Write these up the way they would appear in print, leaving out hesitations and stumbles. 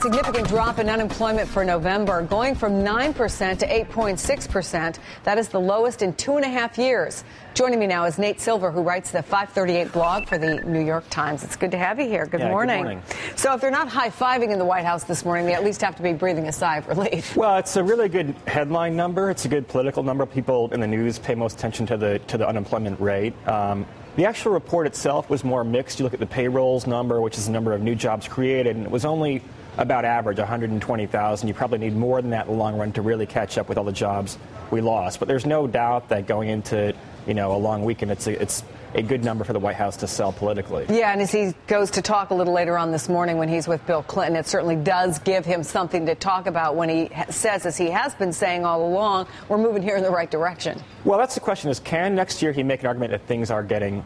Significant drop in unemployment for November, going from 9% to 8.6%. That is the lowest in 2.5 years. Joining me now is Nate Silver, who writes the 538 blog for the New York Times. It's good to have you here. Good morning. Good morning. So if they're not high-fiving in the White House this morning, they at least have to be breathing a sigh of relief. Well, it's a really good headline number. It's a good political number. People in the news pay most attention to the unemployment rate. The actual report itself was more mixed. You look at the payrolls number, which is the number of new jobs created, and it was only about average, 120,000. You probably need more than that in the long run to really catch up with all the jobs we lost. But there's no doubt that going into, a long weekend, it's a good number for the White House to sell politically. Yeah, and as he goes to talk a little later on this morning when he's with Bill Clinton, it certainly does give him something to talk about when he says, as he has been saying all along, we're moving here in the right direction. Well, that's the question: is can next year he make an argument that things are getting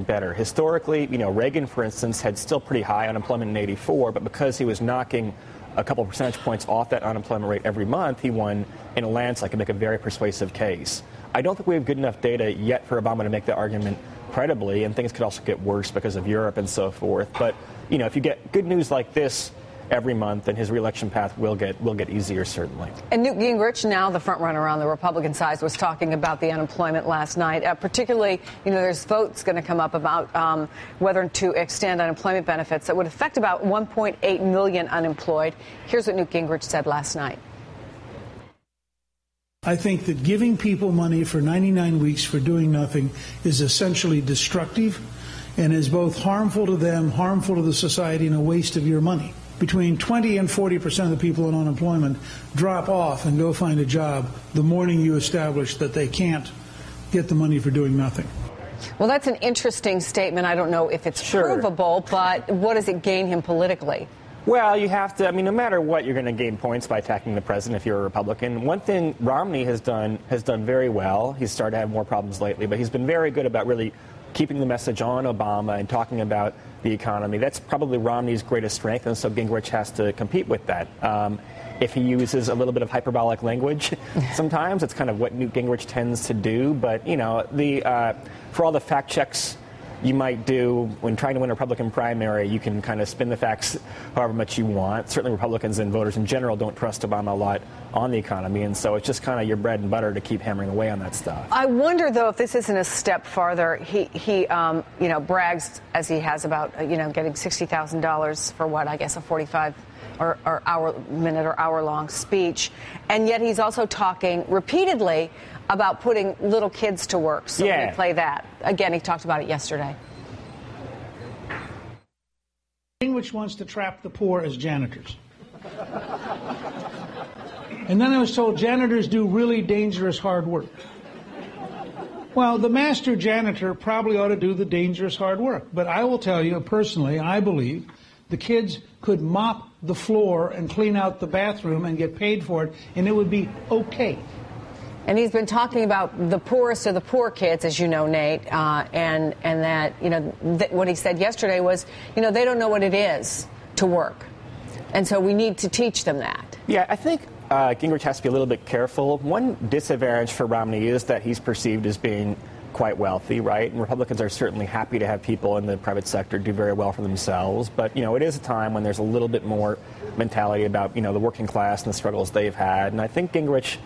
better? Historically, Reagan, for instance, had still pretty high unemployment in '84, but because he was knocking a couple of percentage points off that unemployment rate every month, he won in a landslide. Can make a very persuasive case. I don't think we have good enough data yet for Obama to make that argument credibly, and things could also get worse because of Europe and so forth. But, if you get good news like this every month, then his reelection path will get easier, certainly. And Newt Gingrich, now the front runner on the Republican side, was talking about the unemployment last night. Particularly, there's votes going to come up about whether to extend unemployment benefits that would affect about 1.8 million unemployed. Here's what Newt Gingrich said last night. I think that giving people money for 99 weeks for doing nothing is essentially destructive and is both harmful to them, harmful to the society, and a waste of your money. Between 20 and 40% of the people in unemployment drop off and go find a job the morning you establish that they can't get the money for doing nothing. Well, that's an interesting statement. I don't know if it's provable, but what does it gain him politically? Well, you have to, no matter what, you're going to gain points by attacking the president if you're a Republican. One thing Romney has done very well. He's started to have more problems lately, but he's been very good about really keeping the message on Obama and talking about the economy. That's probably Romney's greatest strength, and so Gingrich has to compete with that. If he uses a little bit of hyperbolic language, sometimes it's kind of what Newt Gingrich tends to do. But, for all the fact checks you might do when trying to win a Republican primary, you can kind of spin the facts however much you want. Certainly Republicans and voters in general don't trust Obama a lot on the economy, and so it's just kind of your bread and butter to keep hammering away on that stuff. I wonder, though, if this isn't a step farther. He brags, as he has, about, getting $60,000 for what, I guess, a 45 or hour-minute or hour-long speech, and yet he's also talking repeatedly about putting little kids to work. So let me play that. Again, he talked about it yesterday. Gingrich wants to trap the poor as janitors. And then I was told janitors do really dangerous hard work. Well, the master janitor probably ought to do the dangerous hard work. But I will tell you, personally, I believe the kids could mop the floor and clean out the bathroom and get paid for it, and it would be okay. And he's been talking about the poorest of the poor kids, as you know, Nate, and that, what he said yesterday was, they don't know what it is to work. And so we need to teach them that. Yeah, I think Gingrich has to be a little bit careful. One disadvantage for Romney is that he's perceived as being quite wealthy, right? And Republicans are certainly happy to have people in the private sector do very well for themselves. But, it is a time when there's a little bit more mentality about, the working class and the struggles they've had. And I think Gingrich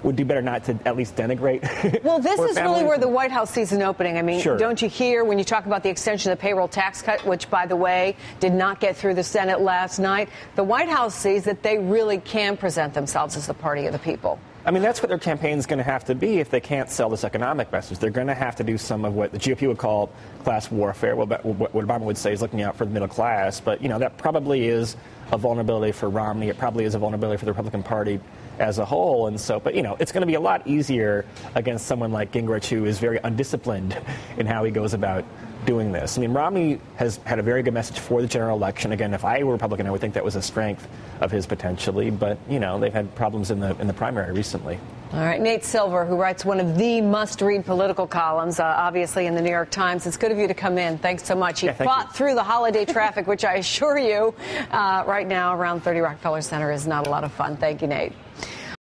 would do better not to at least denigrate. Well, this is really where the White House sees an opening. Sure. Don't you hear when you talk about the extension of the payroll tax cut, which, by the way, did not get through the Senate last night? The White House sees that they really can present themselves as the party of the people. That's what their campaign is going to have to be if they can't sell this economic message. They're going to have to do some of what the GOP would call class warfare. What Obama would say is looking out for the middle class. But, that probably is a vulnerability for Romney. It probably is a vulnerability for the Republican Party as a whole. And so, but, it's going to be a lot easier against someone like Gingrich, who is very undisciplined in how he goes about doing this. Romney has had a very good message for the general election. Again, if I were Republican, I would think that was a strength of his potentially. But, they've had problems in the primary recently. All right. Nate Silver, who writes one of the must-read political columns, obviously in the New York Times. It's good of you to come in. Thanks so much. He fought through the holiday traffic, which I assure you right now around 30 Rockefeller Center is not a lot of fun. Thank you, Nate.